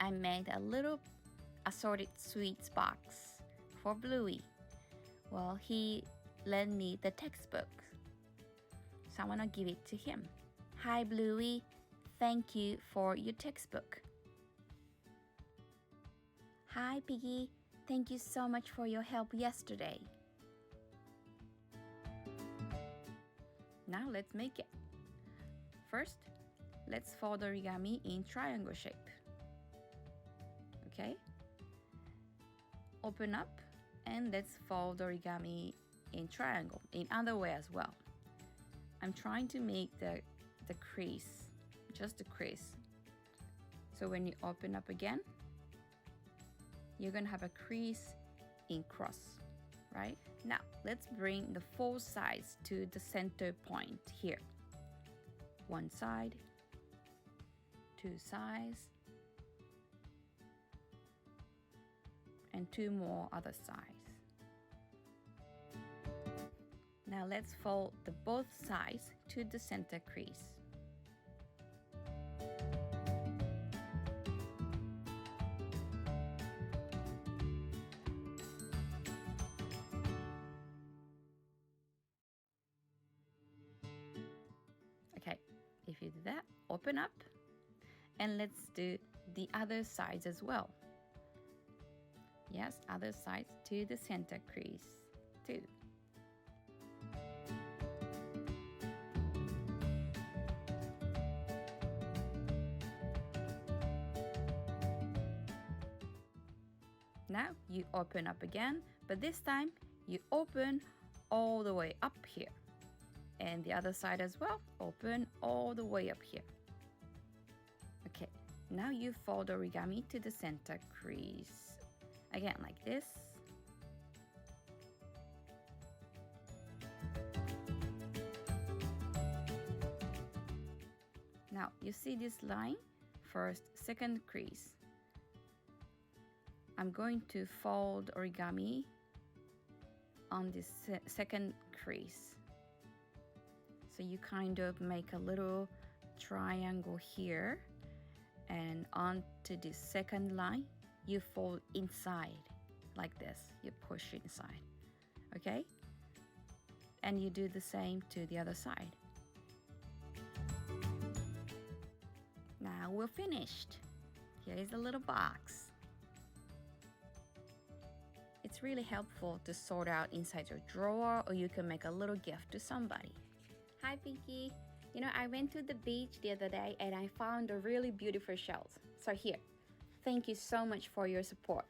I made a little assorted sweets box for Bluey. Well, he lent me the textbook, so I want to give it to him. Hi Bluey, thank you for your textbook. Hi Piggy, thank you so much for your help yesterday. Now let's make it. First, let's fold origami in triangle shape. Okay? Open up and let's fold origami in triangle, in other way as well. I'm trying to make the crease, just the crease. So when you open up again, you're gonna have a crease in cross, right? Now, let's bring the four sides to the center point here. One side, two sides, and two more other sides. Now let's fold the both sides to the center crease. Okay, if you do that, open up and let's do the other sides as well. Yes, other sides to the center crease too. Now you open up again, but this time you open all the way up here. And the other side as well, open all the way up here. Okay, now you fold origami to the center crease. Again, like this. Now, you see this line? First, second crease. I'm going to fold origami on this second crease. So you kind of make a little triangle here, and onto the second line, you fold inside like this. You push inside, okay? And you do the same to the other side. Now we're finished. Here is a little box. It's really helpful to sort out inside your drawer, or you can make a little gift to somebody. Hi Piggy, you know, I went to the beach the other day and I found a really beautiful shells. So here, thank you so much for your support.